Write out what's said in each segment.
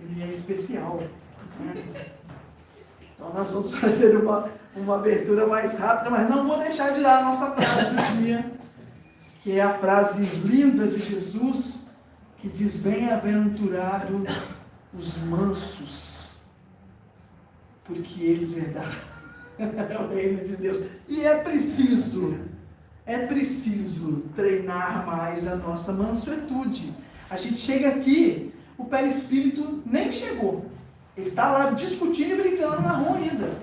e é especial, né? Então nós vamos fazer uma abertura mais rápida, mas não vou deixar de dar a nossa frase do dia, que é a frase linda de Jesus, que diz: bem-aventurado os mansos, porque eles herdarão o reino de Deus. E é preciso treinar mais a nossa mansuetude. A gente chega aqui, o perispírito nem chegou. Ele está lá discutindo e brincando na rua ainda.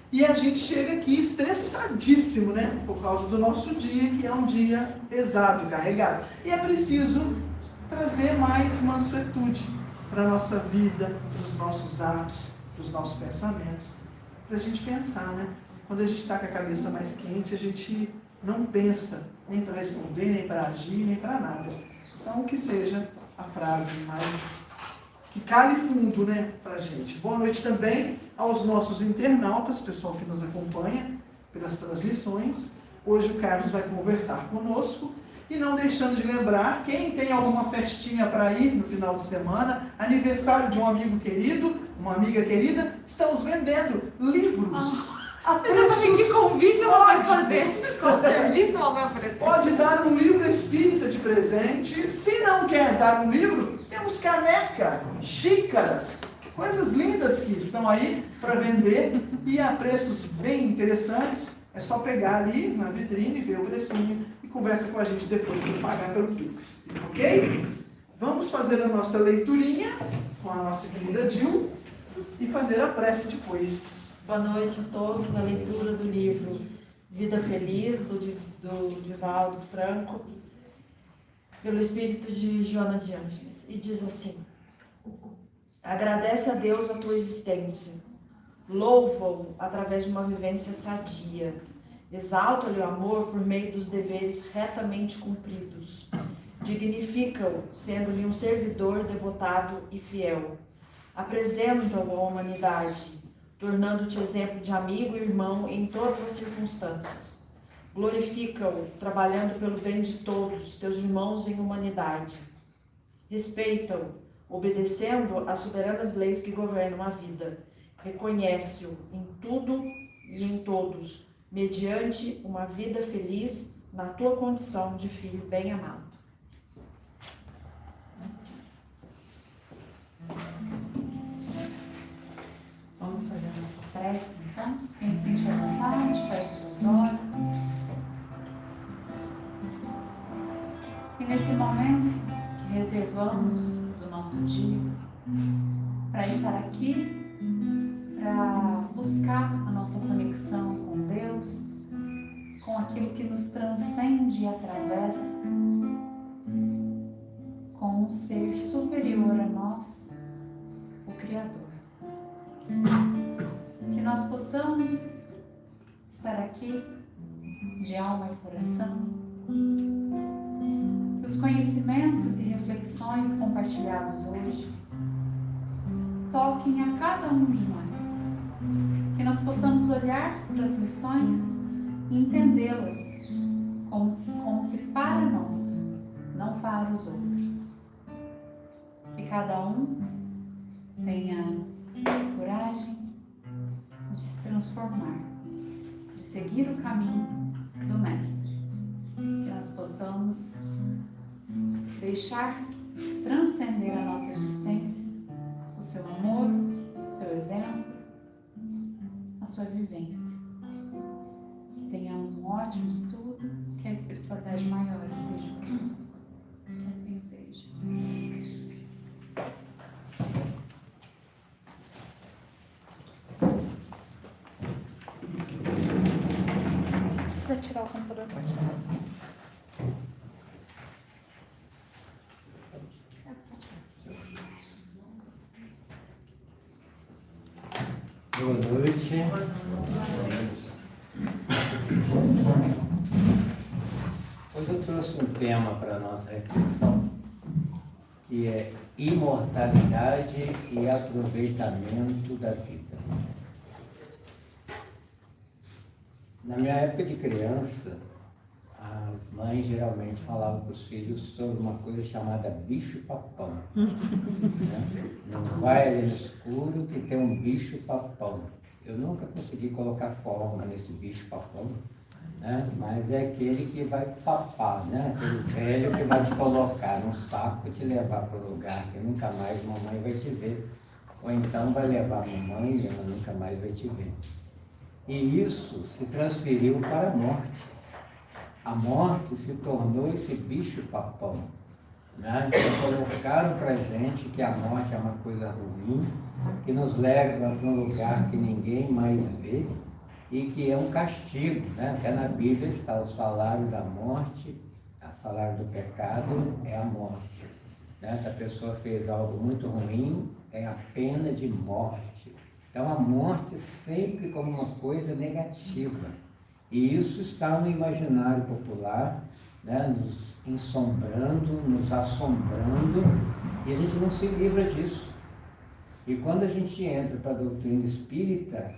E a gente chega aqui estressadíssimo, né? Por causa do nosso dia, que é um dia pesado, carregado. E é preciso trazer mais mansuetude para a nossa vida, para os nossos atos, para os nossos pensamentos. Para a gente pensar, né? Quando a gente está com a cabeça mais quente, a gente não pensa nem para responder, nem para agir, nem para nada. Então, que seja a frase mais que cale fundo, né, para a gente. Boa noite também aos nossos internautas, pessoal que nos acompanha pelas transmissões. Hoje o Carlos vai conversar conosco. E não deixando de lembrar, quem tem alguma festinha para ir no final de semana, aniversário de um amigo querido, uma amiga querida, estamos vendendo livros. Eu já falei que convite eu vou fazer, com serviço ao meu presente. Pode dar um livro espírita de presente. Se não quer dar um livro, temos caneca, xícaras, coisas lindas que estão aí para vender e a preços bem interessantes. É só pegar ali na vitrine, ver o precinho e conversa com a gente depois para pagar pelo Pix. Ok? Vamos fazer a nossa leiturinha com a nossa querida Gil e fazer a prece depois. Boa noite a todos. A leitura do livro Vida Feliz, do Divaldo Franco, pelo espírito de Joana de Ângeles. E diz assim: agradece a Deus a tua existência, louva-o através de uma vivência sadia, exalta-lhe o amor por meio dos deveres retamente cumpridos, dignifica-o sendo-lhe um servidor devotado e fiel, apresenta-o à humanidade, tornando-te exemplo de amigo e irmão em todas as circunstâncias. Glorifica-o, trabalhando pelo bem de todos, teus irmãos em humanidade. Respeita-o, obedecendo às soberanas leis que governam a vida. Reconhece-o em tudo e em todos, mediante uma vida feliz na tua condição de filho bem-amado. Vamos fazer a nossa prece, então? Quem se sentir à vontade, feche seus olhos. E nesse momento que reservamos do nosso dia para estar aqui, para buscar a nossa conexão com Deus, com aquilo que nos transcende e atravessa, com um ser superior a nós, o Criador. Que nós possamos estar aqui de alma e coração, que os conhecimentos e reflexões compartilhados hoje toquem a cada um de nós, que nós possamos olhar para as lições e entendê-las como se para nós, não para os outros. Que cada um tenha coragem de se transformar, de seguir o caminho do Mestre, que nós possamos deixar transcender a nossa existência, o seu amor, o seu exemplo, a sua vivência. Que tenhamos um ótimo estudo, que a espiritualidade maior esteja conosco. Que assim seja. Tirar o computador. Boa noite. Hoje eu trouxe um tema para a nossa reflexão, que é imortalidade e aproveitamento da vida. Na minha época de criança, as mães geralmente falavam para os filhos sobre uma coisa chamada bicho-papão. Né? Não vai ali no escuro que tem um bicho-papão. Eu nunca consegui colocar forma nesse bicho-papão, né? Mas é aquele que vai papar, né? Aquele velho que vai te colocar num saco e te levar para um lugar que nunca mais mamãe vai te ver. Ou então vai levar a mamãe e ela nunca mais vai te ver. E isso se transferiu para a morte. A morte se tornou esse bicho-papão. Né? Então colocaram para a gente que a morte é uma coisa ruim, que nos leva para um lugar que ninguém mais vê e que é um castigo. Né? Até na Bíblia está o salário da morte, o salário do pecado é a morte. Né? Se a pessoa fez algo muito ruim, tem a pena de morte. Então a morte sempre como uma coisa negativa. E isso está no imaginário popular, né? Nos ensombrando, nos assombrando, e a gente não se livra disso. E quando a gente entra para a doutrina espírita,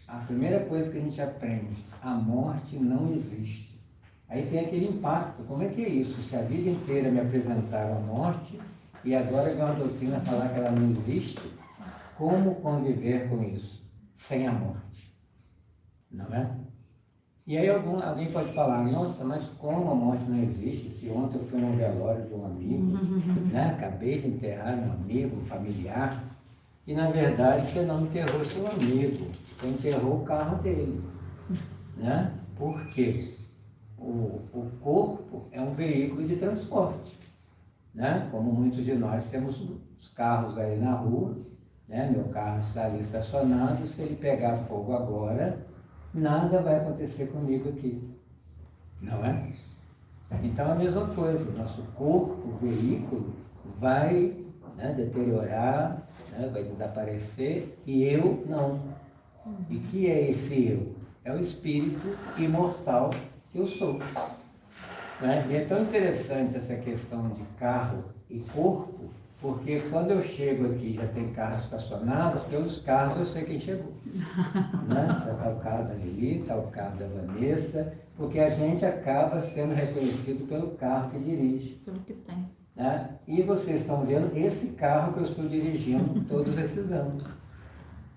a primeira coisa que a gente aprende, a morte não existe. Aí tem aquele impacto, como é que é isso? Se a vida inteira me apresentaram a morte, e agora vem uma doutrina falar que ela não existe, como conviver com isso? Sem a morte. Não é? E aí alguém pode falar, nossa, mas como a morte não existe? Se ontem eu fui no velório de um amigo, né? Acabei de enterrar um amigo, um familiar, e na verdade você não enterrou seu amigo, você enterrou o carro dele. Né? Por quê? O corpo é um veículo de transporte. Né? Como muitos de nós temos os carros aí na rua, né? Meu carro está ali estacionado, se ele pegar fogo agora, nada vai acontecer comigo aqui, não é? Então a mesma coisa, nosso corpo, o veículo, vai, né, deteriorar, né, vai desaparecer, e eu não. E que é esse eu? É o espírito imortal que eu sou. Né? E é tão interessante essa questão de carro e corpo, porque quando eu chego aqui já tem carros estacionados, pelos carros eu sei quem chegou. Né? Está o carro da Lili, está o carro da Vanessa, porque a gente acaba sendo reconhecido pelo carro que dirige. Pelo que tem. Né? E vocês estão vendo esse carro que eu estou dirigindo todos esses anos.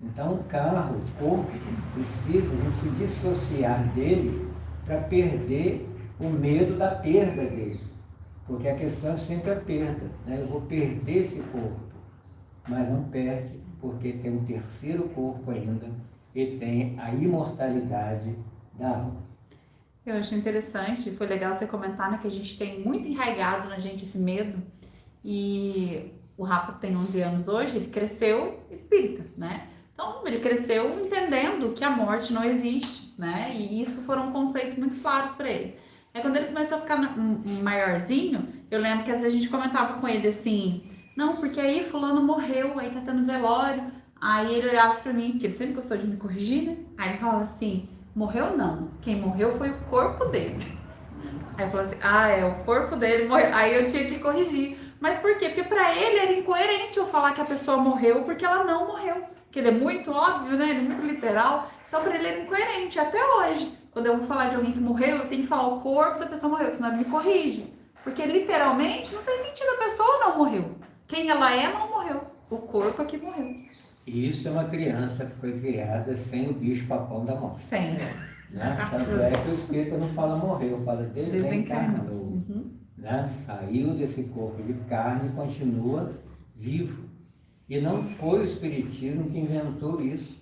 Então o carro, o corpo, precisa a gente se dissociar dele para perder o medo da perda dele. Porque a questão é sempre a perda, né? Eu vou perder esse corpo, mas não perde, porque tem um terceiro corpo ainda e tem a imortalidade da alma. Eu achei interessante, foi legal você comentar, né, que a gente tem muito enraizado na gente esse medo. E o Rafa, que tem 11 anos hoje, ele cresceu espírita, né? Então, ele cresceu entendendo que a morte não existe, né? E isso foram conceitos muito claros para ele. Aí quando ele começou a ficar maiorzinho, eu lembro que às vezes a gente comentava com ele assim, não, porque aí fulano morreu, aí tá tendo velório. Aí ele olhava pra mim, porque ele sempre gostou de me corrigir, né? Aí ele falava assim, morreu não, quem morreu foi o corpo dele. Aí eu falava assim, o corpo dele morreu. Aí eu tinha que corrigir. Mas por quê? Porque pra ele era incoerente eu falar que a pessoa morreu porque ela não morreu. Porque ele é muito óbvio, né? Ele é muito literal. Então pra ele era incoerente, até hoje. Quando eu vou falar de alguém que morreu, eu tenho que falar o corpo da pessoa morreu, senão ele me corrige. Porque literalmente não tem sentido, a pessoa não morreu. Quem ela é não morreu. O corpo é que morreu. Isso é uma criança que foi criada sem o bicho-papão da morte. Sem. Né? Tanto é que o espírito não fala morreu, fala desencarnou. Né? Saiu desse corpo de carne e continua vivo. E não foi o espiritismo que inventou isso.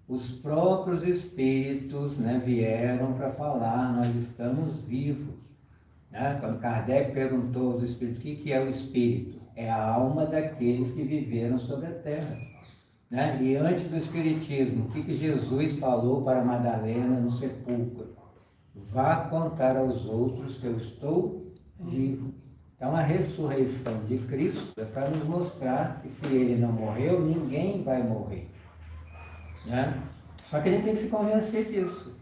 Os próprios espíritos, né, vieram para falar, nós estamos vivos. Né? Quando Kardec perguntou aos espíritos o que é o espírito, é a alma daqueles que viveram sobre a terra. Né? E antes do espiritismo, o que Jesus falou para Madalena no sepulcro? Vá contar aos outros que eu estou vivo. Então a ressurreição de Cristo é para nos mostrar que se ele não morreu, ninguém vai morrer. Né? Só que a gente tem que se convencer disso.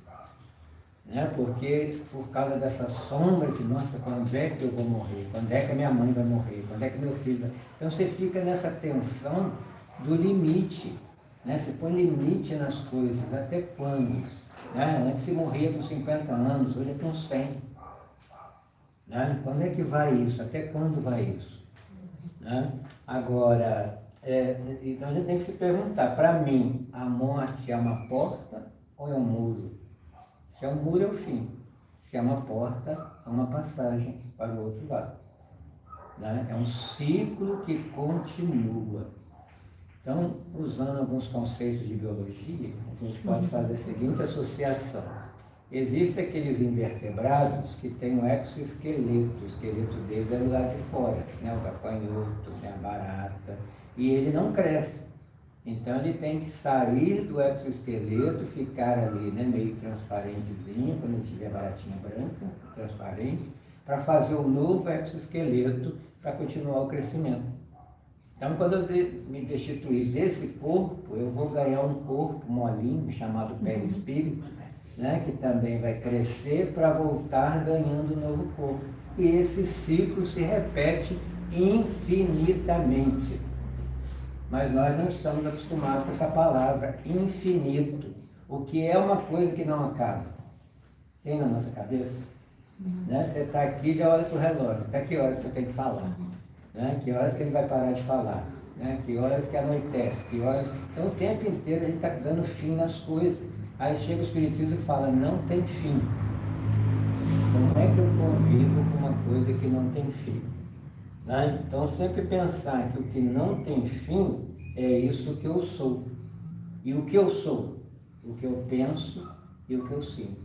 Né? Porque por causa dessa sombra de, nossa, quando é que eu vou morrer? Quando é que a minha mãe vai morrer? Quando é que meu filho vai... Então você fica nessa tensão do limite. Né? Você põe limite nas coisas. Até quando? Né? Antes se morria com 50 anos, hoje é com 100. Né? Quando é que vai isso? Até quando vai isso? Né? Agora, então a gente tem que se perguntar, para mim, a morte é uma porta ou é um muro? Se é um muro, é o fim. Se é uma porta, é uma passagem para o outro lado. Né? É um ciclo que continua. Então, usando alguns conceitos de biologia, a gente pode fazer a seguinte associação. Existem aqueles invertebrados que têm um exoesqueleto, o esqueleto deles é do lado de fora, né? O gafanhoto, né? A barata, e ele não cresce. Então ele tem que sair do exoesqueleto, ficar ali, né? Meio transparentezinho, quando tiver baratinha branca, transparente, para fazer um novo exoesqueleto para continuar o crescimento. Então, quando eu me destituir desse corpo, eu vou ganhar um corpo molinho, chamado perispírito, né, que também vai crescer para voltar ganhando um novo corpo. E esse ciclo se repete infinitamente. Mas nós não estamos acostumados com essa palavra, infinito. O que é uma coisa que não acaba? Tem na nossa cabeça? Né? Você está aqui, já olha para o relógio. Até que horas que eu tenho que falar? Né? Que horas que ele vai parar de falar? Né? Que horas que anoitece? Que horas... Então, o tempo inteiro a gente está dando fim nas coisas. Aí chega o Espiritismo e fala, não tem fim. Como é que eu convivo com uma coisa que não tem fim? Né? Então, sempre pensar que o que não tem fim é isso que eu sou. E o que eu sou? O que eu penso e o que eu sinto.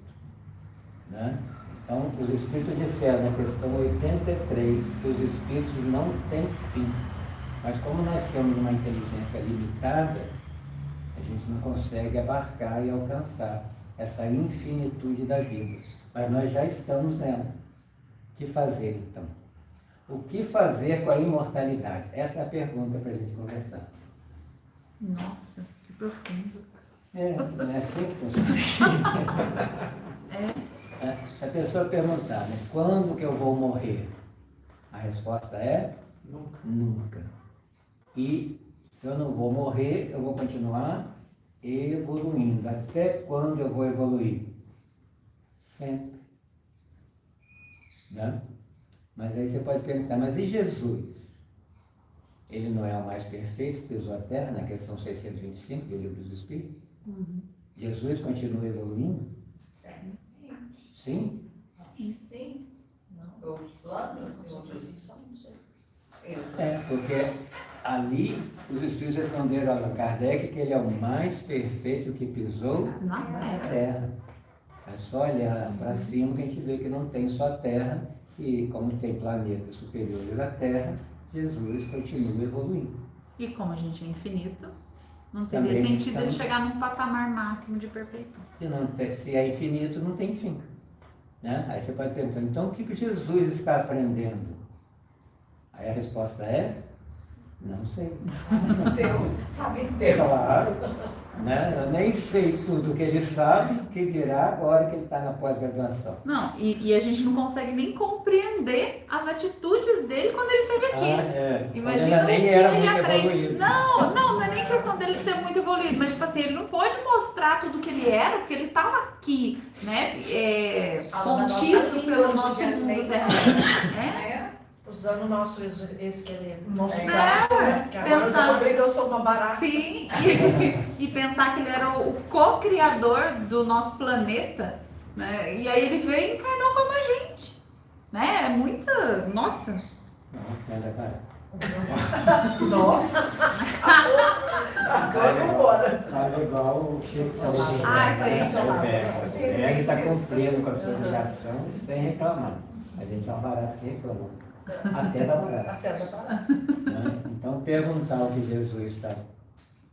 Né? Então, os Espíritos disseram na questão 83 que os Espíritos não têm fim. Mas como nós temos uma inteligência limitada, a gente não consegue abarcar e alcançar essa infinitude da vida. Mas nós já estamos nela. O que fazer, então? O que fazer com a imortalidade? Essa é a pergunta para a gente conversar. Nossa, que profundo. Não é assim que funciona. Se a pessoa perguntar, né, quando que eu vou morrer? A resposta é? Nunca. Nunca. E se eu não vou morrer, eu vou continuar evoluindo. Até quando eu vou evoluir? Sempre. Né? Mas aí você pode perguntar, mas e Jesus? Ele não é o mais perfeito que pisou a terra, na questão 625 do Livro dos Espíritos? Jesus continua evoluindo? Sim? Sim. Outros planos, outros. Porque ali os Espíritos responderam a Kardec que ele é o mais perfeito que pisou Na na terra. É só olhar para cima que a gente vê que não tem só terra, e como tem planetas superiores à Terra, Jesus continua evoluindo. E como a gente é infinito, não teria Também sentido ele estamos- chegar num patamar máximo de perfeição. Se é infinito, não tem fim. Né? Aí você pode perguntar, então o que Jesus está aprendendo? Aí a resposta é, não sei. Deus, sabe Deus. Claro, né? Eu nem sei tudo que ele sabe, que dirá agora que ele está na pós-graduação. Não, e a gente não consegue nem compreender as atitudes dele quando ele esteve aqui. Imagina Ele o nem que era ele muito aprende. evoluído. Não é nem questão dele ser muito evoluído, mas tipo assim, ele não pode mostrar tudo que ele era, porque ele estava aqui, né? Falando a nossa Contido língua, pelo não nosso podia mundo nem- terrestre. Né? É. Usando o nosso esqueleto, o nosso É. braço, né? Que agora eu Pensando- descobri que eu sou uma barata. Sim, e pensar que ele era o co-criador do nosso planeta, né? E aí ele veio e encarnou como a gente, né? É muita... Nossa! Não, não é barato. Nossa! Agora vambora. Mas é igual o Chico Saúde. Ai, Ele está cumprindo com a sua obrigação sem reclamar. A gente é um barato que reclama. Até da barato. Até da barata. Né? Então, perguntar o que Jesus está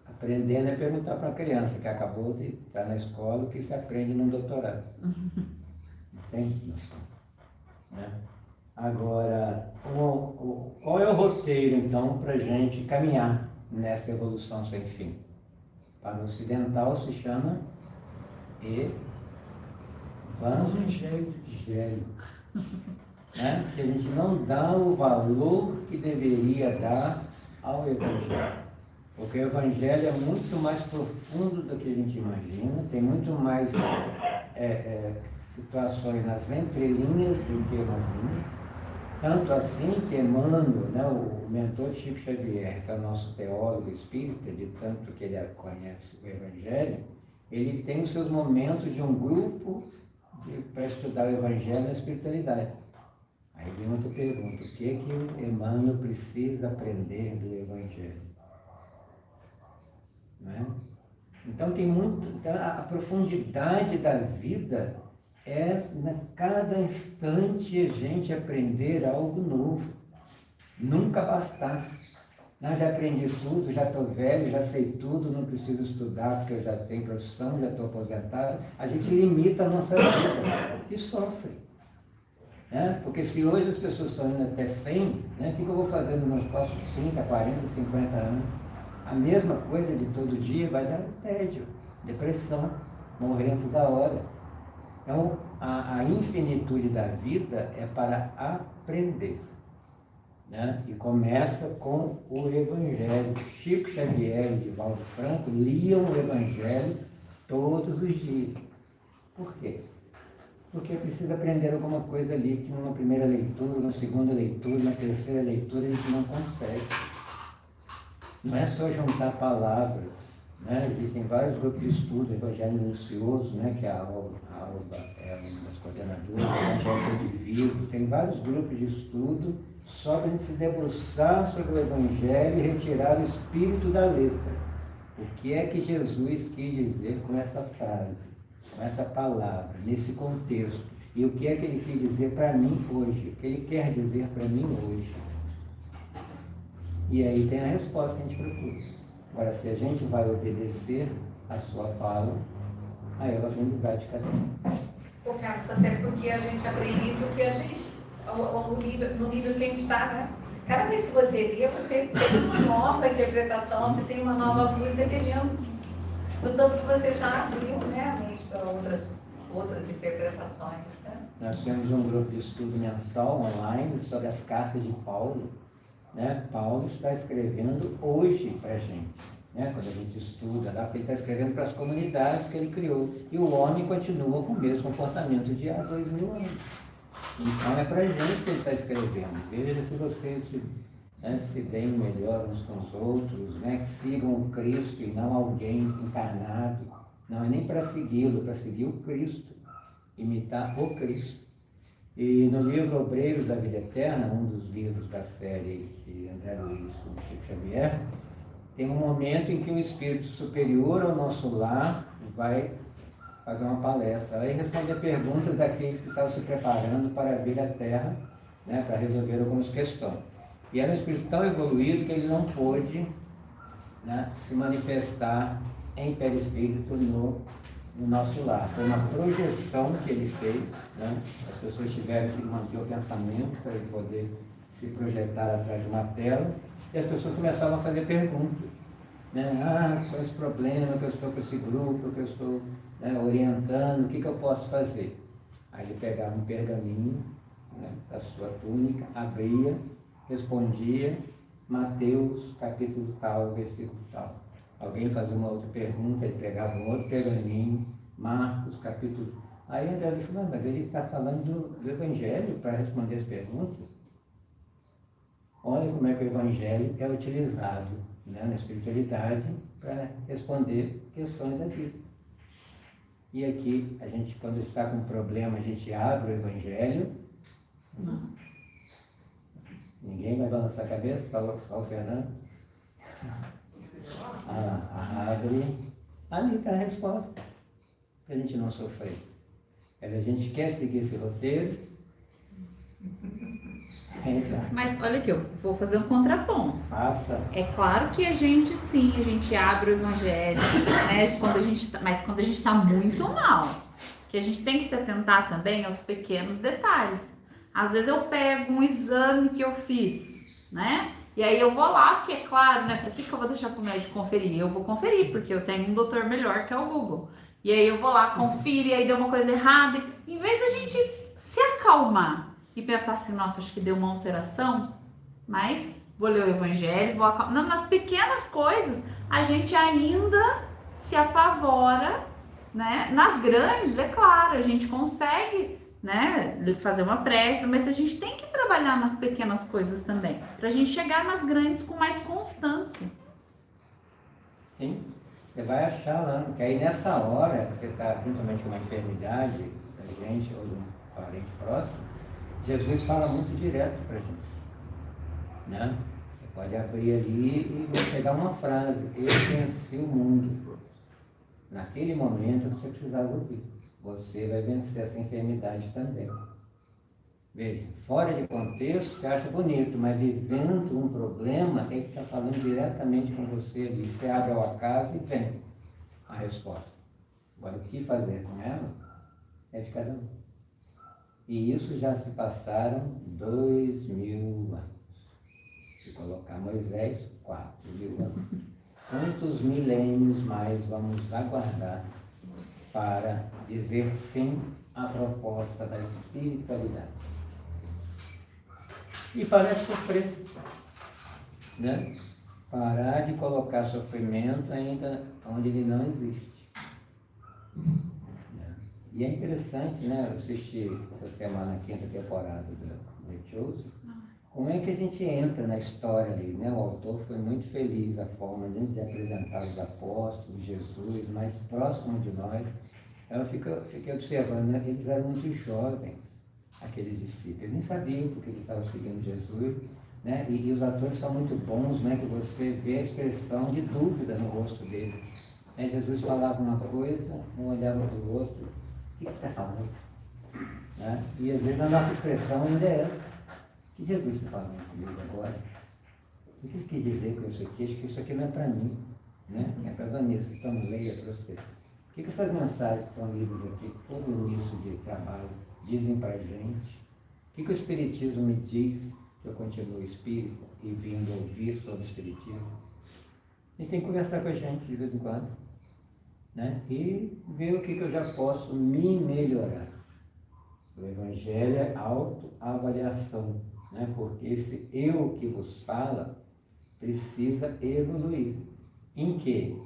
aprendendo é perguntar para a criança que acabou de estar na escola o que se aprende num doutorado. Não tem noção. Né? Agora, qual é o roteiro, então, para a gente caminhar nessa evolução sem fim? Para o ocidental se chama Evangelho. Né? Que a gente não dá o valor que deveria dar ao Evangelho. Porque o Evangelho é muito mais profundo do que a gente imagina, tem muito mais situações nas entrelinhas do que nas linhas. Tanto assim que Emmanuel, né, o mentor de Chico Xavier, que é o nosso teólogo espírita, de tanto que ele conhece o Evangelho, ele tem os seus momentos de um grupo para estudar o Evangelho na espiritualidade. Aí vem outra pergunta: o que é que o Emmanuel precisa aprender do Evangelho? Não é? Então tem muito, a profundidade da vida é cada instante a gente aprender algo novo, nunca bastar. Não, já aprendi tudo, já estou velho, já sei tudo, não preciso estudar porque eu já tenho profissão, já estou aposentado. A gente limita a nossa vida e sofre. Né? Porque se hoje as pessoas estão indo até 100, né, o que eu vou fazer nos meus próximos 30, 40, 50 anos? A mesma coisa de todo dia vai dar tédio, depressão, morrer antes da hora. Então, a infinitude da vida é para aprender. Né? E começa com o Evangelho. Chico Xavier e Divaldo Franco liam o Evangelho todos os dias. Por quê? Porque precisa aprender alguma coisa ali que numa primeira leitura, numa segunda leitura, na terceira leitura a gente não consegue. Não é só juntar palavras, né? Existem vários grupos de estudo, Evangelho Minucioso, né? Que a Alba é uma das coordenadoras, Evangelho de Vivo, tem vários grupos de estudo só para a gente se debruçar sobre o Evangelho e retirar o espírito da letra. O que é que Jesus quis dizer com essa frase, com essa palavra, nesse contexto? E o que é que ele quis dizer para mim hoje? O que ele quer dizer para mim hoje? E aí tem a resposta que a gente procura. Agora, se a gente vai obedecer a sua fala, aí ela vem de cada um. Pô, Carlos, até porque a gente aprende o que a gente, no nível que a gente está, né? Cada vez que você lê, você tem uma nova interpretação, você tem uma nova luz dependendo do tanto que você já abriu, né, a mente para outras interpretações. Né? Nós temos um grupo de estudo mensal online sobre as cartas de Paulo. Né? Paulo está escrevendo hoje para a gente, né? Quando a gente estuda lá, porque ele está escrevendo para as comunidades que ele criou. E o homem continua com o mesmo comportamento de há 2000 anos. Então é para a gente que ele está escrevendo. Veja se vocês se deem melhor uns com os outros, né? Que sigam o Cristo e não alguém encarnado. Não é nem para segui-lo, para seguir o Cristo, imitar o Cristo. E no livro Obreiros da Vida Eterna, um dos livros da série de André Luiz com Chico Xavier, tem um momento em que o espírito superior ao nosso lar vai fazer uma palestra, vai responder perguntas daqueles que estavam se preparando para vir à Terra, né, para resolver algumas questões. E era um espírito tão evoluído que ele não pôde, né, se manifestar em perispírito no nosso lar. Foi uma projeção que ele fez, né? As pessoas tiveram que manter o pensamento para ele poder se projetar atrás de uma tela, e as pessoas começavam a fazer perguntas, né? Qual é esse problema que eu estou com esse grupo, que eu estou, né, orientando, o que eu posso fazer? Aí ele pegava um pergaminho, né, da sua túnica, abria, respondia, Mateus capítulo tal, versículo tal. Alguém fazia uma outra pergunta, ele pegava um outro pergaminho, Marcos, capítulo... Aí André falou, mas ele está falando do Evangelho para responder as perguntas. Olha como é que o Evangelho é utilizado, né, na espiritualidade para responder questões da vida. E aqui, a gente, quando está com um problema, a gente abre o Evangelho. Ninguém vai balançar a cabeça, só o Fernando. Abre, ali está a resposta, para a gente não sofrer. Mas a gente quer seguir esse roteiro. Mas olha aqui, eu vou fazer um contraponto. Faça. É claro que a gente abre o Evangelho, né, mas quando a gente está muito mal, que a gente tem que se atentar também aos pequenos detalhes. Às vezes eu pego um exame que eu fiz, né? E aí eu vou lá, porque é claro, né? Por que eu vou deixar para o médico conferir? Eu vou conferir, porque eu tenho um doutor melhor que é o Google. E aí eu vou lá, confiro, e aí deu uma coisa errada. E, em vez da gente se acalmar e pensar assim, nossa, acho que deu uma alteração, mas vou ler o Evangelho, vou acalmar. Não, nas pequenas coisas, a gente ainda se apavora, né? Nas grandes, é claro, a gente consegue né, fazer uma prece, mas a gente tem que trabalhar nas pequenas coisas também, para a gente chegar nas grandes com mais constância. Sim, você vai achar lá, que aí nessa hora que você está, principalmente com uma enfermidade da gente ou de um parente próximo, Jesus fala muito direto para a gente, né? Você pode abrir ali e vai pegar uma frase: eu venci o mundo. Naquele momento você precisava ouvir. Você vai vencer essa enfermidade também. Veja, fora de contexto, você acha bonito, mas vivendo um problema, ele está falando diretamente com você ali. Você abre ao acaso e vem a resposta. Agora, o que fazer com ela é de cada um. E isso já se passaram 2000 anos. Se colocar Moisés, 4000 anos. Quantos milênios mais vamos aguardar para dizer sim à proposta da espiritualidade? E parar de sofrer, né? Parar de colocar sofrimento ainda onde ele não existe. E é interessante, né? Eu assisti essa semana a 5ª temporada do The Chosen. Como é que a gente entra na história ali, né? O autor foi muito feliz a forma de apresentar os apóstolos, Jesus, mais próximo de nós. Eu fiquei observando, né? Eles eram muito jovens, aqueles discípulos. Eles nem sabiam porque eles estavam seguindo Jesus, né? E os atores são muito bons, né? Que você vê a expressão de dúvida no rosto deles. Né? Jesus falava uma coisa, um olhava para o outro: o que está falando? Né? E às vezes a nossa expressão ainda é essa: que Jesus está falando comigo agora? O que ele quer dizer com isso aqui? Acho que isso aqui não é para mim, né? É para a Vanessa, então leia para você. O que essas mensagens que são lidas aqui, todo o início de trabalho, dizem para a gente? O que o Espiritismo me diz que eu continuo espírita e vindo ouvir sobre o Espiritismo? E tem que conversar com a gente de vez em quando, né? E ver o que eu já posso me melhorar. O Evangelho é autoavaliação, né? Porque esse eu que vos fala precisa evoluir. Em quê?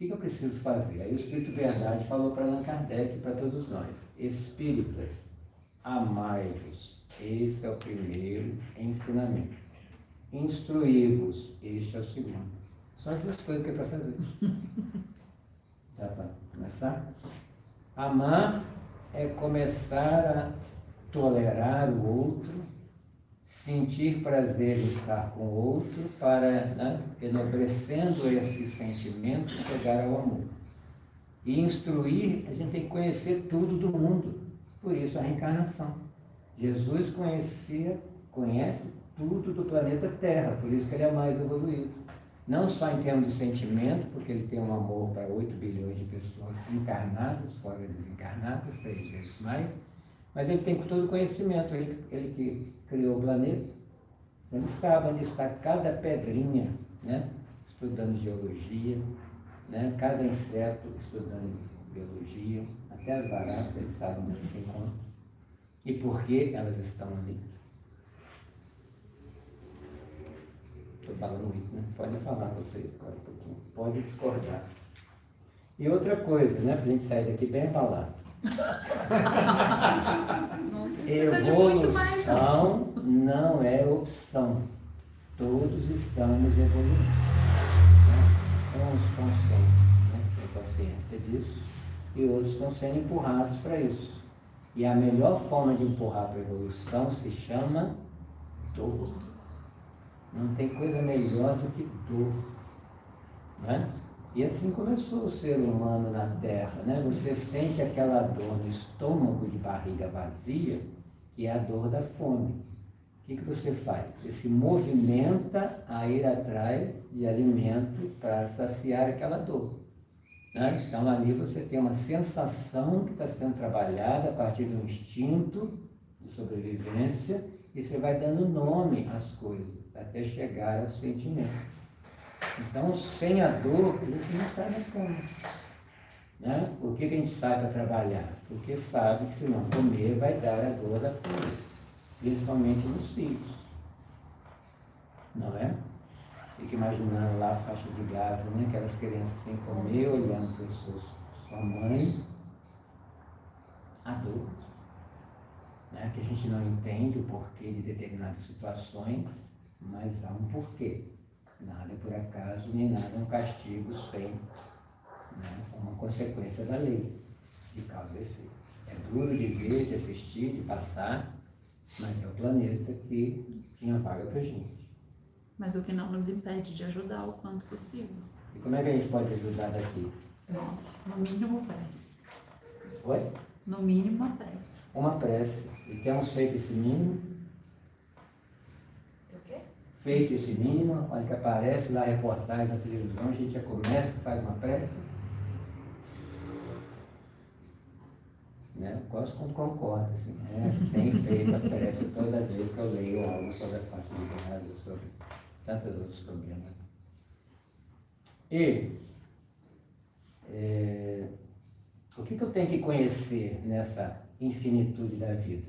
O que eu preciso fazer? Aí o Espírito Verdade falou para Allan Kardec e para todos nós: espíritas, amai-vos. Esse é o primeiro ensinamento. Instruí-vos. Este é o segundo. São as 2 coisas que é para fazer. Já sabe? Começar? Amar é começar a tolerar o outro, sentir prazer em estar com o outro, para, né, enobrecendo esse sentimento, chegar ao amor. E instruir, a gente tem que conhecer tudo do mundo, por isso a reencarnação. Jesus conhece tudo do planeta Terra, por isso que ele é mais evoluído. Não só em termos de sentimento, porque ele tem um amor para 8 bilhões de pessoas encarnadas, fora desencarnadas, 3 vezes mais, mas ele tem todo o conhecimento, ele que criou o planeta, ele sabe onde está cada pedrinha, né? Estudando geologia, né? Cada inseto estudando biologia, até as baratas ele sabe onde se encontram e por que elas estão ali. Estou falando muito, né? Pode falar vocês agora um pouquinho, pode discordar. E outra coisa, né? Para a gente sair daqui bem abalado. Evolução não é opção. Todos estamos evoluindo. Né? Uns conscientes, né? Têm consciência disso, e outros estão sendo empurrados para isso. E a melhor forma de empurrar para a evolução se chama dor. Não tem coisa melhor do que dor, né? E assim começou o ser humano na Terra, né? Você sente aquela dor no estômago de barriga vazia, que é a dor da fome. O que você faz? Você se movimenta a ir atrás de alimento para saciar aquela dor, né? Então ali você tem uma sensação que está sendo trabalhada a partir de um instinto de sobrevivência, e você vai dando nome às coisas, até chegar ao sentimento. Então, sem a dor, a gente não sai da cama, né? Por que a gente sai para trabalhar? Porque sabe que se não comer vai dar a dor da fome, principalmente nos filhos, não é? Fica imaginando lá a faixa de Gaza, né? Aquelas crianças sem comer, olhando para sua mãe, a dor. né? Que a gente não entende o porquê de determinadas situações, mas há um porquê. Nada é por acaso, nem nada é um castigo sem, né, uma consequência da lei, de causa e efeito. É duro de ver, de assistir, de passar, mas é o planeta que tinha vaga para gente. Mas o que não nos impede de ajudar o quanto possível. E como é que a gente pode ajudar daqui? No mínimo prece. Oi? No mínimo a prece. Uma prece. E temos feito esse mínimo. O quê? Feito esse mínimo, olha que aparece lá a reportagem na televisão, a gente já começa, faz uma prece. Né? Quase como concorda, assim, né? Tem feito a prece toda vez que eu leio algo sobre a facilidade, sobre tantos outros problemas. E o que eu tenho que conhecer nessa infinitude da vida?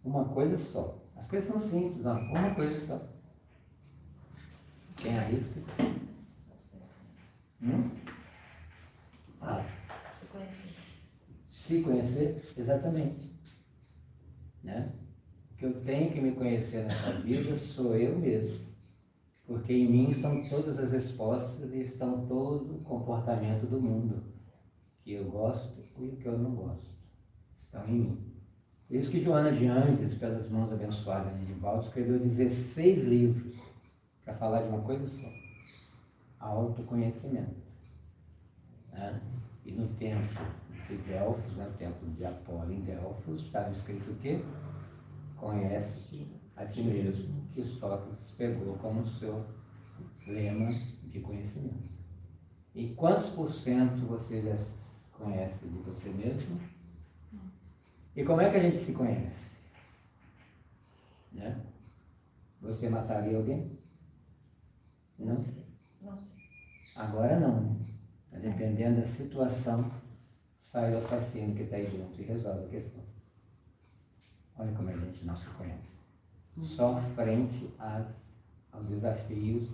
Uma coisa só. As coisas são simples, não, uma coisa só. Quem arrisca? Ah, Se conhecer. se conhecer, exatamente. Né? O que eu tenho que me conhecer nessa vida sou eu mesmo. Porque em mim estão todas as respostas e estão todo o comportamento do mundo. Que eu gosto e o que eu não gosto. Estão em mim. Por isso que Joana de Ângeles, pelas mãos abençoadas de Divaldo, escreveu 16 livros para falar de uma coisa só. Autoconhecimento. Né? E no templo de Delfos, no templo de Apolo em Delfos, estava escrito o quê? Conhece a ti mesmo, que Sócrates pegou como seu lema de conhecimento. E quantos por cento você já conhece de você mesmo? E como é que a gente se conhece? Né? Você mataria alguém? Não? Não sei. Agora não. Dependendo da situação, sai o assassino que está aí junto e resolve a questão. Olha como a gente não se conhece. Só frente aos desafios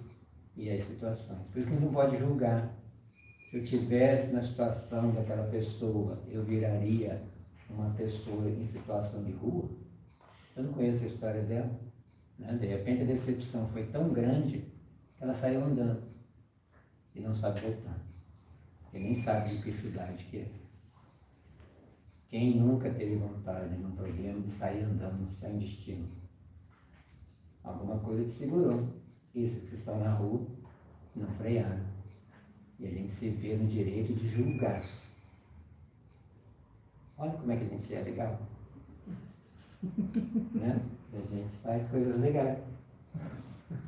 e às situações. Por isso que a gente não pode julgar. Se eu estivesse na situação daquela pessoa, eu viraria uma pessoa em situação de rua. Eu não conheço a história dela. Né? De repente a decepção foi tão grande que ela saiu andando e não sabe voltar. E nem sabe de que cidade que é. Quem nunca teve vontade, num problema, de sair andando sem destino? Alguma coisa te segurou. Esses que estão na rua não frearam. E a gente se vê no direito de julgar. Olha como é que a gente é legal. Né? A gente faz coisas legais.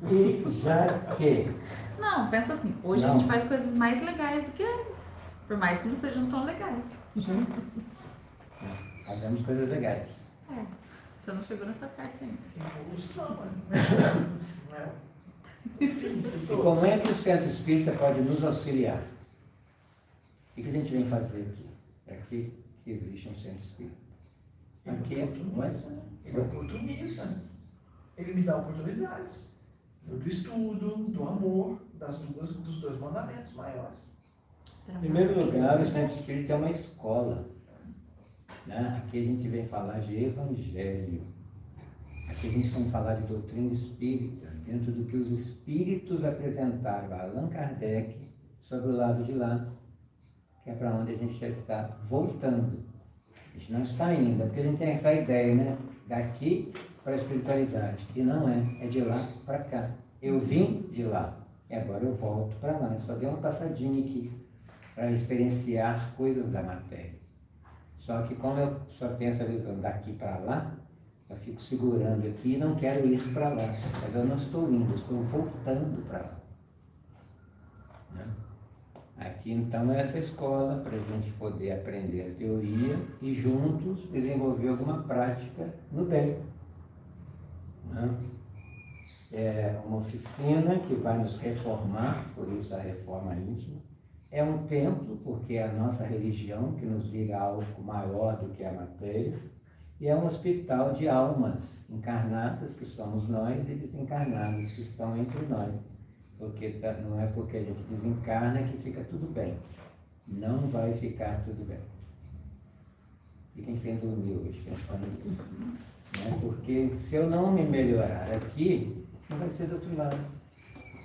E já que... Não, pensa assim, hoje a Não. gente faz coisas mais legais do que antes. Por mais que não sejam tão legais. Fazemos coisas legais. É, você não chegou nessa parte ainda. Evolução, né? E como é que o centro espírita pode nos auxiliar? O que a gente vem fazer aqui? É aqui que existe um centro espírita. Ele oportuniza, né? Ele oportuniza. Ele me dá oportunidades. Do estudo, do amor, dos dois mandamentos maiores. Em primeiro lugar, o centro espírita é uma escola. Né? Aqui a gente vem falar de evangelho. Aqui a gente vem falar de doutrina espírita, dentro do que os espíritos apresentaram a Allan Kardec sobre o lado de lá, que é para onde a gente já está voltando. A gente não está ainda, porque a gente tem essa ideia, né? Daqui para a espiritualidade. E não é, é de lá para cá. Eu vim de lá e agora eu volto para lá. Eu só dei uma passadinha aqui para experienciar coisas da matéria. Só que como eu só tenho essa visão daqui para lá, eu fico segurando aqui e não quero ir para lá. Mas eu não estou indo, eu estou voltando para lá. Né? Aqui então é essa escola para a gente poder aprender a teoria e juntos desenvolver alguma prática no bem. Né? É uma oficina que vai nos reformar, por isso a reforma íntima. É um templo, porque é a nossa religião que nos liga a algo maior do que a matéria. E é um hospital de almas encarnadas, que somos nós, e desencarnadas, que estão entre nós. Porque não é porque a gente desencarna que fica tudo bem. Não vai ficar tudo bem. Fiquem sem dormir hoje, pensando nisso. Né? Porque se eu não me melhorar aqui, não vai ser do outro lado.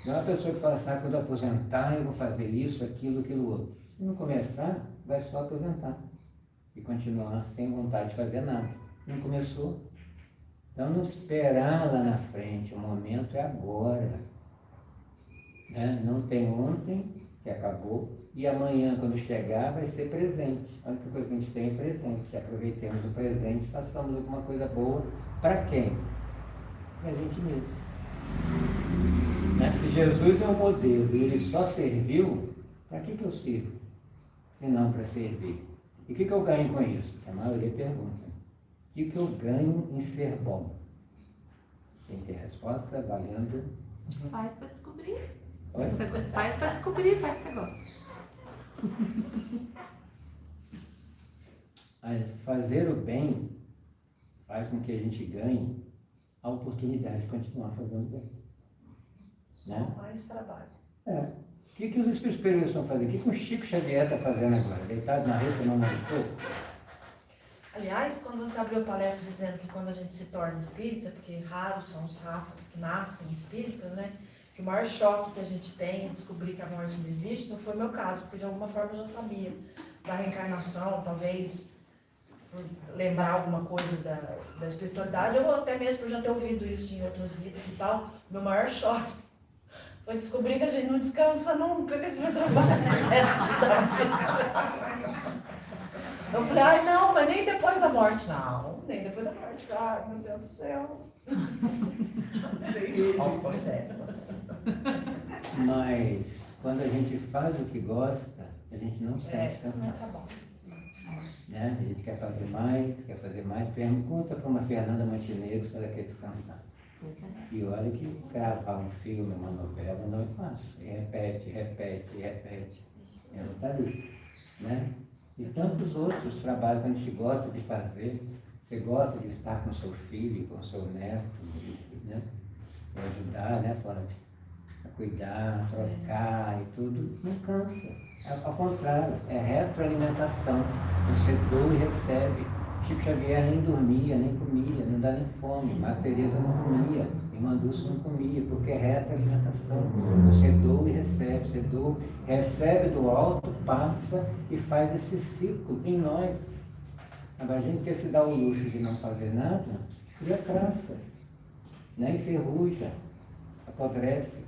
Não é uma pessoa que fala assim, quando eu aposentar eu vou fazer isso, aquilo outro. Se não começar, vai só aposentar. E continuar sem vontade de fazer nada. Não começou. Então não esperar lá na frente, o momento é agora. Né? Não tem ontem, que acabou, e amanhã, quando chegar, vai ser presente. A única coisa que a gente tem é presente. Aproveitemos o presente, façamos alguma coisa boa. Para quem? Para a gente mesmo. Né? Se Jesus é o modelo e ele só serviu, para que eu sirvo? Se não para servir. E o que eu ganho com isso? A maioria pergunta. O que eu ganho em ser bom? Quem tem resposta, valendo. Faz para descobrir. Oi? Faz para descobrir, faz que você gosta. Mas fazer o bem faz com que a gente ganhe a oportunidade de continuar fazendo bem. Né? Mais trabalho. É. O que os espíritos superiores estão fazendo? O que o Chico Xavier está fazendo agora? Deitado na rede, não meditou? Aliás, quando você abriu a palestra dizendo que quando a gente se torna espírita, porque raros são os Rafas que nascem espíritas, né? Que o maior choque que a gente tem é descobrir que a morte não existe, não foi o meu caso, porque de alguma forma eu já sabia da reencarnação, talvez por lembrar alguma coisa da espiritualidade, ou até mesmo por já ter ouvido isso em outras vidas e tal. Meu maior choque foi descobrir que a gente não descansa nunca, que a gente vai trabalhar no resto da vida. Eu falei, ai não, mas nem depois da morte. Não, nem depois da morte. Ai, meu Deus do céu. Ficou sério. Mas quando a gente faz o que gosta, a gente não sente Isso não cansado. tá bom. Né? A gente quer fazer mais. Pergunta para uma Fernanda Montenegro se ela quer descansar. E olha que gravar um filme, uma novela, não é fácil. E repete. Ela está ali. Né? E tantos outros trabalhos que a gente gosta de fazer. Você gosta de estar com seu filho, com seu neto, né? E ajudar, né, Flávia? A cuidar, trocar e tudo, não cansa. Ao contrário, é retroalimentação. Você doa e recebe. Chico Xavier nem dormia, nem comia, não dá nem fome. Madre Teresa não comia, Irmã Dulce não comia, porque é retroalimentação. Você doa e recebe, você doa, recebe do alto, passa e faz esse ciclo em nós. Agora a gente quer se dar o luxo de não fazer nada, cria traça, né? Enferruja, apodrece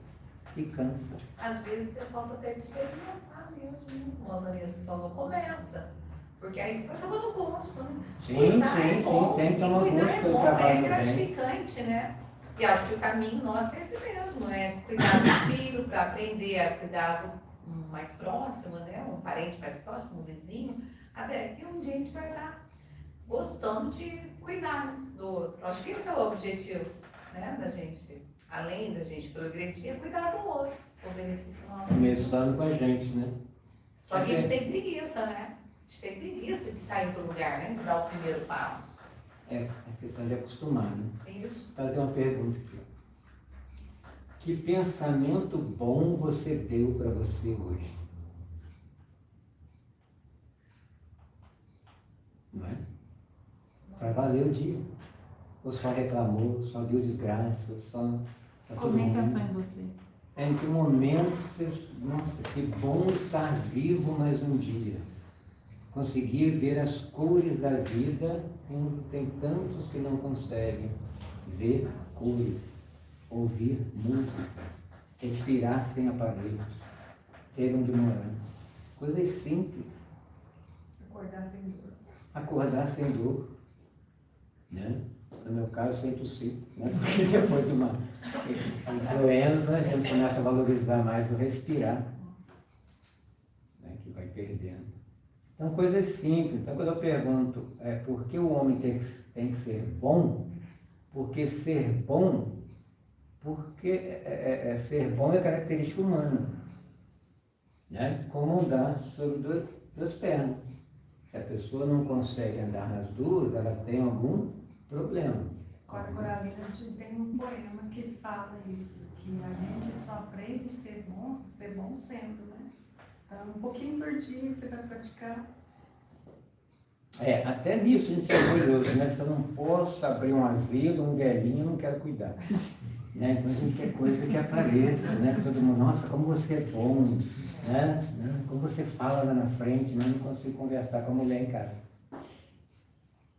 e cansa. Às vezes é falta até de experimentar mesmo. Como a Vanessa falou, começa. Porque aí você vai tomar no gosto, né? Sim, Cuidar é sim, bom, tem que tomar cuidar gosto é pelo bom, trabalho é bem. gratificante, né? E acho que o caminho nosso é esse mesmo, é cuidar do filho, para aprender a cuidar do mais próximo, né? Um parente mais próximo, um vizinho, até que um dia a gente vai estar gostando de cuidar do outro. Acho que esse é o objetivo, né, da gente, além da gente progredir, é cuidar do outro, o benefício nosso. Começando com a gente, né? Só que a gente tem preguiça, né? A gente tem preguiça de sair do lugar, né? De dar o primeiro passo. É questão de acostumar, né? Isso. Vou fazer uma pergunta aqui. Que pensamento bom você deu para você hoje? Não é? Para valer o dia. Ou só reclamou, só viu desgraça, só... Tá todo Como é que mundo. pensou em você? Em que momento você... Nossa, que bom estar vivo mais um dia. Conseguir ver as cores da vida, quando tem tantos que não conseguem ver cores, ouvir música, respirar sem aparelhos, ter onde morar. Coisas simples. Acordar sem dor. Acordar sem dor. Né? No meu caso, sem tossir. Né? Porque depois de uma influenza, a gente começa a valorizar mais o respirar, né? Que vai perdendo. Então, coisas simples. Então, quando eu pergunto por que o homem tem que ser bom, porque ser bom, porque ser bom é característica humana. Né? Como andar sobre duas pernas. Se a pessoa não consegue andar nas duas, ela tem algum problema. Cora Coralina tem um poema que fala isso, que a gente só aprende a ser bom sendo, né? Então, um pouquinho por dia que você vai praticar. Até nisso a gente é orgulhoso, né? Se eu não posso abrir um asilo, um velhinho, eu não quero cuidar. Né? Então a gente quer coisa que apareça, né? Todo mundo, nossa, como você é bom, né? Como você fala lá na frente, mas não consigo conversar com a mulher em casa.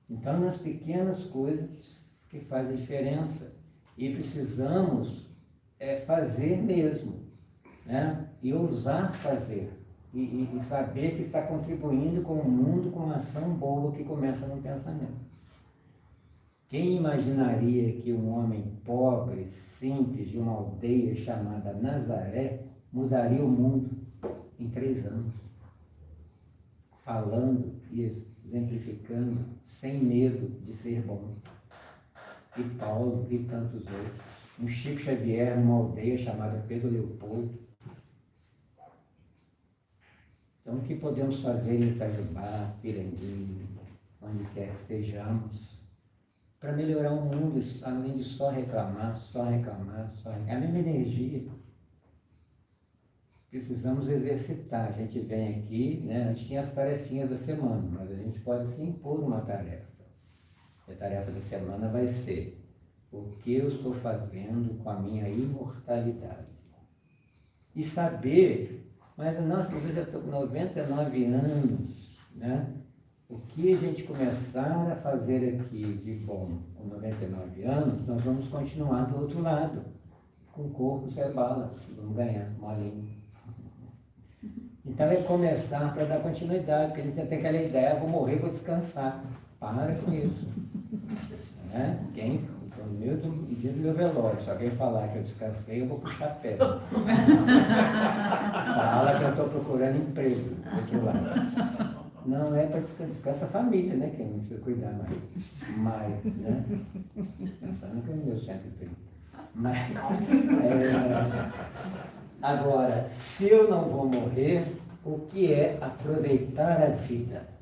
Então, nas pequenas coisas que fazem a diferença, e precisamos fazer mesmo, né? E ousar fazer, e saber que está contribuindo com o mundo com uma ação boa que começa no pensamento. Quem imaginaria que um homem pobre, simples, de uma aldeia chamada Nazaré, mudaria o mundo em 3 anos? Falando e exemplificando, sem medo de ser bom. E Paulo e tantos outros. Um Chico Xavier, numa aldeia chamada Pedro Leopoldo. Então, o que podemos fazer em Itajubá, Piranguinho, onde quer que estejamos, para melhorar o mundo, além de só reclamar, é a mesma energia. Precisamos exercitar. A gente vem aqui, né? A gente tinha as tarefinhas da semana, mas a gente pode se impor uma tarefa. A tarefa da semana vai ser: o que eu estou fazendo com a minha imortalidade? E saber, mas nossa, eu já estou com 99 anos, né? O que a gente começar a fazer aqui de bom com 99 anos, nós vamos continuar do outro lado, com o corpo sem bala, vamos ganhar molinho. Então é começar para dar continuidade, porque a gente tem aquela ideia, vou morrer, vou descansar. Para com isso. Né? No dia do meu velório, se alguém falar que eu descansei, eu vou puxar a perna. Fala que eu estou procurando emprego do outro lado. Não é para descansar a família, né? Que não precisa cuidar mais, né? Pensando que é o meu 130. Mas, agora, se eu não vou morrer, o que é aproveitar a vida?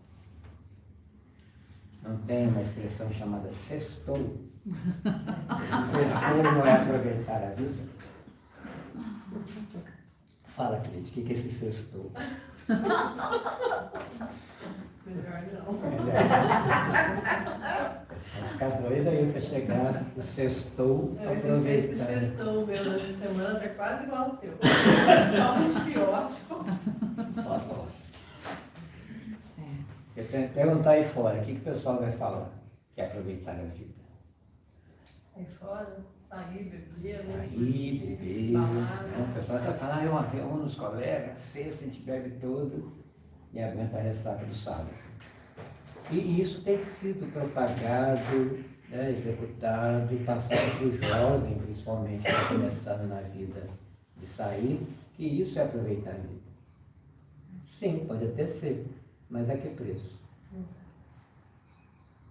Não tem uma expressão chamada sextou? Sextou não é aproveitar a vida? Fala, Cleide, o que é esse sextou? Melhor não. Vai ficar doido aí para chegar no sextou, Esse aproveitar. sextou meu dessa semana é quase igual ao seu. Só um antibiótico. Só tosse. Eu tenho que perguntar aí fora, o que o pessoal vai falar? Que é aproveitar a vida. Aí fora, sair, beber, né? Sair, beber. Balada. O pessoal vai falar, eu reúno os colegas, sexta a gente bebe todos e aguenta a ressaca do sábado. E isso tem sido propagado, né, executado, passado para o jovem, principalmente, que está começando na vida de sair, que isso é aproveitar a vida. Sim, pode até ser, mas a que preço?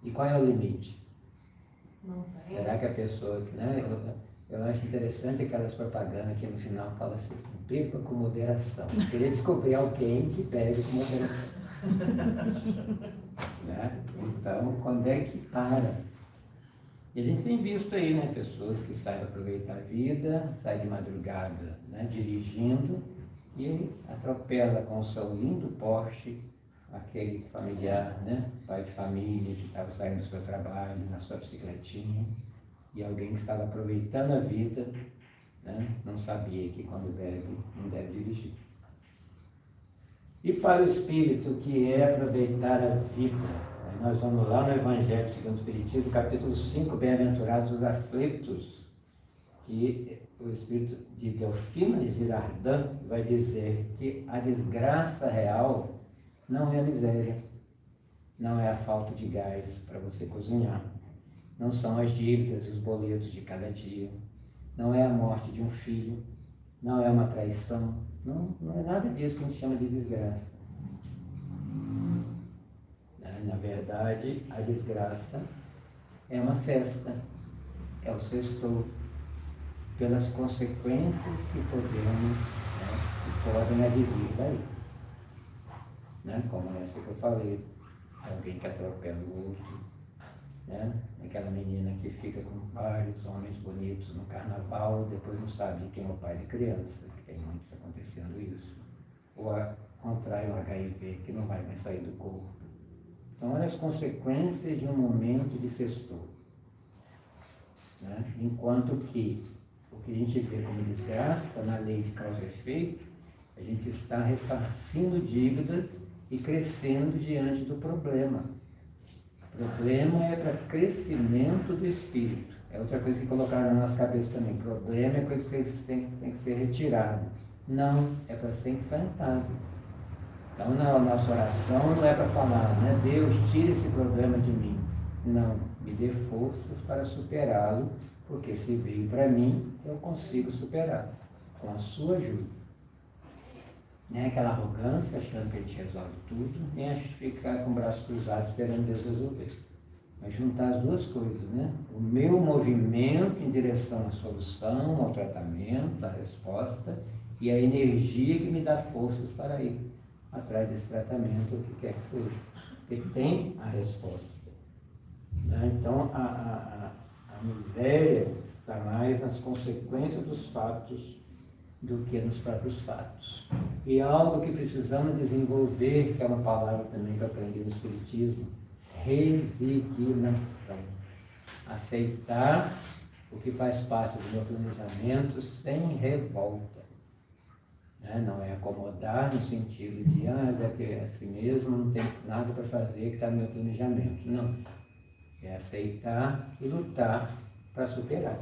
E qual é o limite? Não tem. Será que a pessoa, né, eu acho interessante aquelas propagandas que no final falam assim, beba com moderação. Eu queria descobrir alguém que bebe com moderação. Né? Então, quando é que para? E a gente tem visto aí, né, pessoas que saem para aproveitar a vida, saem de madrugada, né, dirigindo e atropela com o seu lindo Porsche aquele familiar, né, pai de família que estava saindo do seu trabalho, na sua bicicletinha, e alguém que estava aproveitando a vida, né, não sabia que quando bebe, não deve dirigir. E para o Espírito, que é aproveitar a vida, nós vamos lá no Evangelho segundo o Espiritismo, capítulo 5, Bem-aventurados os aflitos, que o Espírito de Delfina de Girardin vai dizer que a desgraça real não é a miséria, não é a falta de gás para você cozinhar, não são as dívidas e os boletos de cada dia, não é a morte de um filho, não é uma traição, não é nada disso que a gente chama de desgraça. Na verdade, a desgraça é uma festa, é o sextou, pelas consequências que podemos, né, que podem advir daí. Né? Como essa que eu falei, alguém que atropela o outro, né? Aquela menina que fica com vários homens bonitos no carnaval, depois não sabe quem é o pai da criança, que tem muito acontecendo isso. Ou contrai um HIV que não vai mais sair do corpo. Então, olha as consequências de um momento de sextou. Né? Enquanto que o que a gente vê como desgraça na lei de causa e efeito, a gente está ressarcindo dívidas e crescendo diante do problema. O problema é para crescimento do espírito. É outra coisa que colocaram na nossa cabeça também. Problema é coisa que tem que ser retirado. Não, é para ser enfrentado. Então, na nossa oração não é para falar, né? Deus, tira esse problema de mim. Não, me dê forças para superá-lo, porque se veio para mim, eu consigo superá-lo, com a sua ajuda. Nem aquela arrogância, achando que a gente resolve tudo, nem a gente ficar com o braço cruzado esperando Deus resolver. Mas juntar as duas coisas, né? O meu movimento em direção à solução, ao tratamento, à resposta, e a energia que me dá forças para ir atrás desse tratamento, o que quer que seja. Porque tem a resposta. Né? Então, a miséria está mais nas consequências dos fatos do que nos próprios fatos. E algo que precisamos desenvolver, que é uma palavra também que eu aprendi no Espiritismo, resignação. Aceitar o que faz parte do meu planejamento sem revolta. Não é acomodar no sentido de, é assim mesmo, não tem nada para fazer que está no meu planejamento. Não. É aceitar e lutar para superar.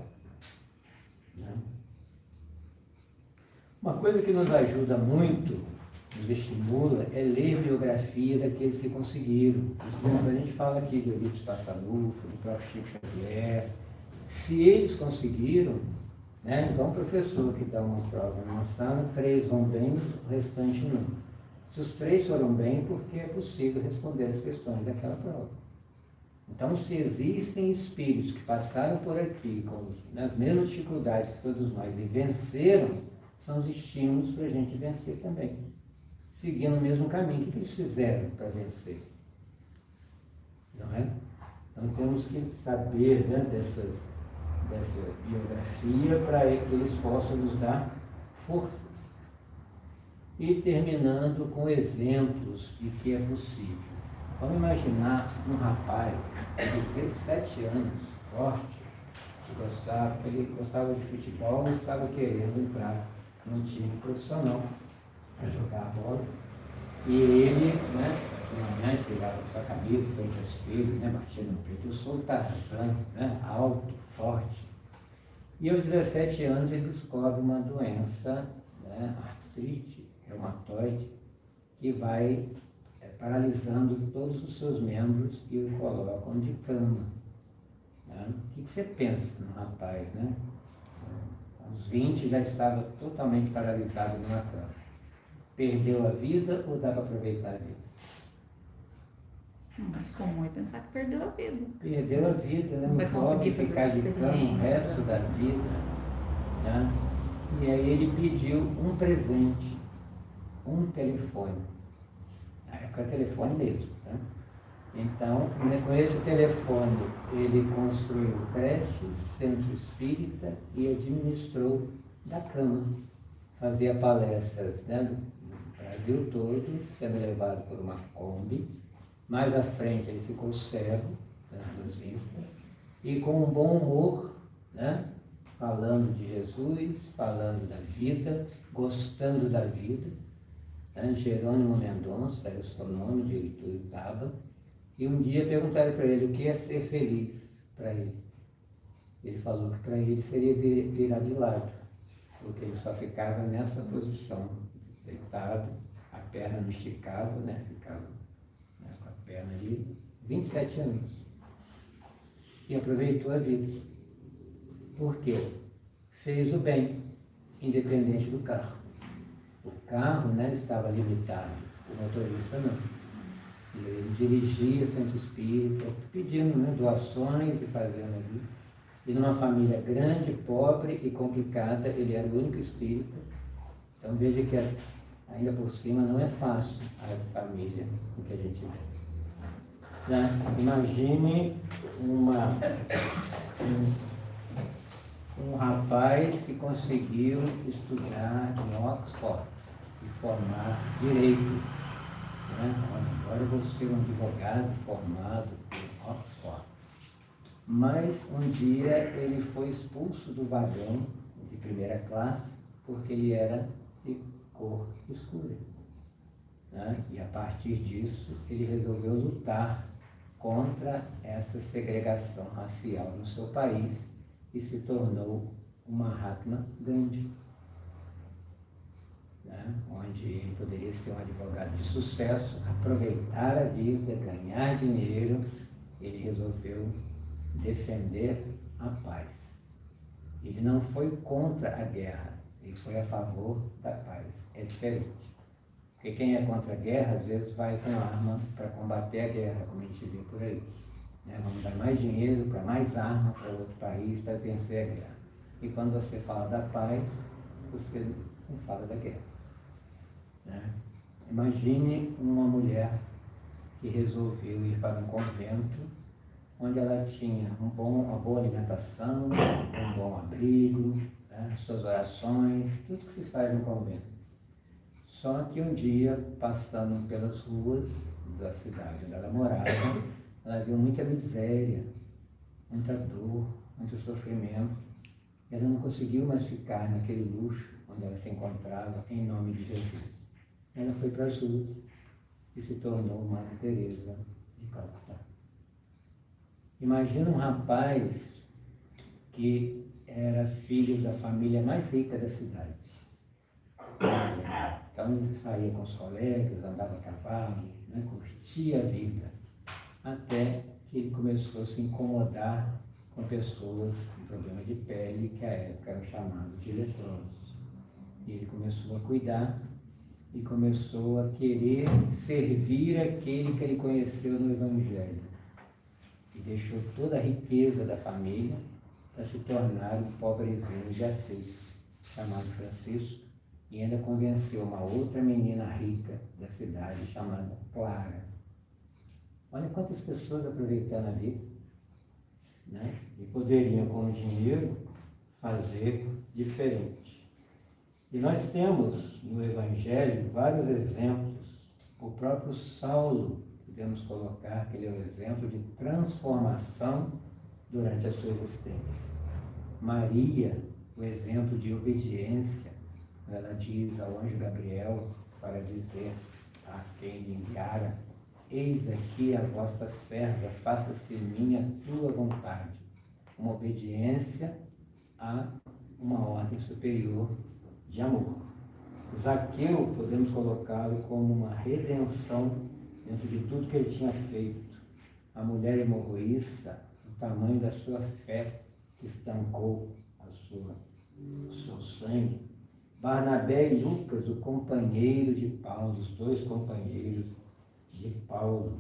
Né? Uma coisa que nos ajuda muito, nos estimula, é ler biografia daqueles que conseguiram. Por exemplo, a gente fala aqui do Eurípides Passanufo, do próprio Chico Xavier. Se eles conseguiram, né, igual um professor que dá uma prova numa sala, 3 vão bem, o restante não. Se os 3 foram bem, porque é possível responder as questões daquela prova. Então, se existem espíritos que passaram por aqui com as mesmas dificuldades que todos nós e venceram, são os estímulos para a gente vencer também. Seguindo o mesmo caminho. O que eles fizeram para vencer? Não é? Então, temos que saber, né, dessa biografia para que eles possam nos dar força. E terminando com exemplos de que é possível. Vamos imaginar um rapaz de 17 anos, forte, ele gostava de futebol, mas estava querendo entrar num time profissional para jogar a bola. E ele, né, tirava sua camisa, frente ao espelho, né, batia no peito, eu sou o Tarzan, né, alto, forte. E aos 17 anos ele descobre uma doença, né, artrite reumatoide, que vai paralisando todos os seus membros e o colocam de cama. Né? O que você pensa no rapaz, né? Aos 20 já estava totalmente paralisado numa cama. Perdeu a vida ou dá para aproveitar a vida? Mas comum é pensar que perdeu a vida. Perdeu a vida, né? Não vai conseguir fazer ficar de cama o resto da vida. Né? E aí ele pediu um presente, um telefone. Na época telefone mesmo. Tá? Então, né, com esse telefone, ele construiu creche, centro espírita e administrou da cama. Fazia palestras, né, no Brasil todo, sendo levado por uma Kombi. Mais à frente ele ficou cego, das duas vistas, e com um bom humor, né, falando de Jesus, falando da vida, gostando da vida. Jerônimo Mendonça era o seu nome, de Ituiutaba, e um dia perguntaram para ele o que é ser feliz para ele. Ele falou que para ele seria virar de lado, porque ele só ficava nessa posição, deitado, a perna não esticava, né? Ficava, né, com a perna ali, 27 anos. E aproveitou a vida. Por quê? Fez o bem, independente do carro. O carro, né, estava limitado, o motorista não. E ele dirigia centro espírita, pedindo, né, doações e fazendo ali. E numa família grande, pobre e complicada, ele era o único espírita. Então veja que ainda por cima não é fácil a família o que a gente vê. Né? Imagine um rapaz que conseguiu estudar em Oxford e formar direito. né? Agora eu vou ser um advogado formado em Oxford. Mas um dia ele foi expulso do vagão de primeira classe porque ele era de cor escura, né? E a partir disso ele resolveu lutar contra essa segregação racial no seu país e se tornou o Mahatma Gandhi, né? Onde ele poderia ser um advogado de sucesso, aproveitar a vida, ganhar dinheiro, ele resolveu defender a paz. Ele não foi contra a guerra, ele foi a favor da paz. É diferente. Porque quem é contra a guerra, às vezes vai com arma para combater a guerra, como a gente vê por aí, né? Vamos dar mais dinheiro para mais arma para outro país para vencer a guerra. E quando você fala da paz, você não fala da guerra, né? Imagine uma mulher que resolveu ir para um convento onde ela tinha uma boa alimentação, um bom abrigo, né? Suas orações, tudo que se faz no convento. Só que um dia, passando pelas ruas da cidade onde ela morava, ela viu muita miséria, muita dor, muito sofrimento. Ela não conseguiu mais ficar naquele luxo onde ela se encontrava, em nome de Jesus. Ela foi para as ruas e se tornou Madre Teresa de Calcutá. Imagina um rapaz que era filho da família mais rica da cidade. Então ele saía com os colegas, andava a cavalo, né, curtia a vida, até que ele começou a se incomodar com pessoas com problema de pele, que à época eram chamados de leprosos. E ele começou a cuidar e começou a querer servir aquele que ele conheceu no Evangelho. E deixou toda a riqueza da família para se tornar um pobrezinho de Assis, chamado Francisco, e ainda convenceu uma outra menina rica da cidade, chamada Clara. Olha quantas pessoas aproveitando a vida, né? E poderiam, com o dinheiro, fazer diferente. E nós temos no Evangelho vários exemplos. O próprio Saulo, podemos colocar que ele é um exemplo de transformação durante a sua existência. Maria, o exemplo de obediência. Ela diz ao anjo Gabriel para dizer a quem lhe enviara: eis aqui a vossa serva, faça-se em mim a tua vontade. Uma obediência a uma ordem superior de amor. Zaqueu, podemos colocá-lo como uma redenção dentro de tudo que ele tinha feito. A mulher hemorroísta, o tamanho da sua fé que estancou o seu sangue. Barnabé e Lucas, o companheiro de Paulo, os dois companheiros de Paulo.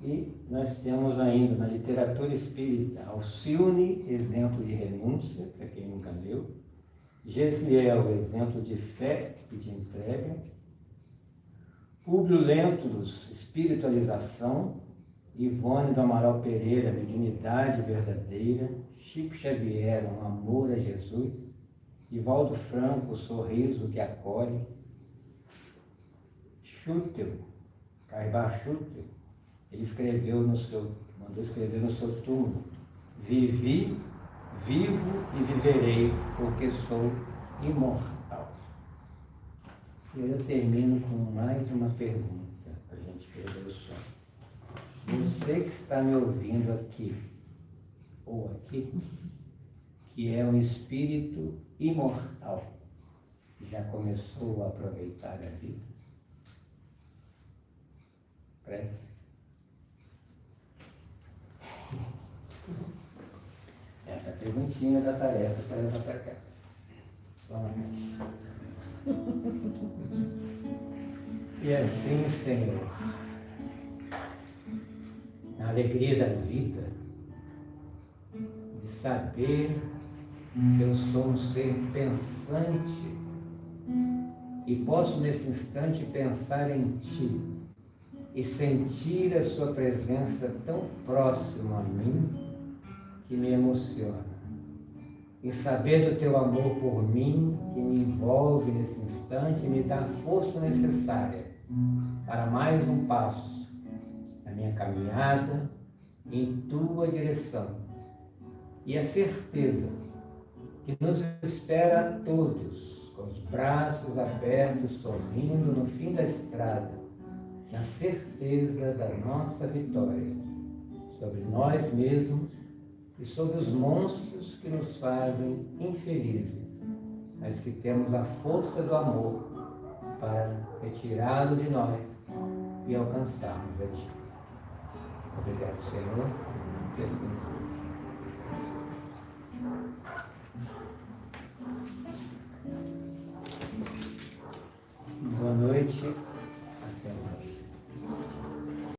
E nós temos ainda na literatura espírita Alcione, exemplo de renúncia, para quem nunca leu, Gesiel, exemplo de fé e de entrega, Públio Lentulus, espiritualização, Ivone do Amaral Pereira, dignidade verdadeira, Chico Xavier, um amor a Jesus, Ivaldo Franco, o sorriso que acolhe, Schutel, Caibar Schutel, ele mandou escrever no seu túmulo: vivi, vivo e viverei, porque sou imortal. E eu termino com mais uma pergunta, para a gente perder o sono. Você que está me ouvindo aqui, ou aqui, que é um espírito imortal, já começou a aproveitar a vida? Preste. Essa perguntinha da tarefa para levar para casa. E assim, Senhor, na alegria da vida, de saber que eu sou um ser pensante e posso nesse instante pensar em Ti e sentir a Sua presença tão próxima a mim que me emociona. em saber do teu amor por mim, que me envolve nesse instante e me dá a força necessária para mais um passo na minha caminhada em tua direção. E a certeza que nos espera a todos, com os braços abertos, sorrindo no fim da estrada, na certeza da nossa vitória sobre nós mesmos e sobre os monstros que nos fazem infelizes, mas que temos a força do amor para retirá-lo de nós e alcançarmos a Ti. Obrigado, Senhor, que assim seja.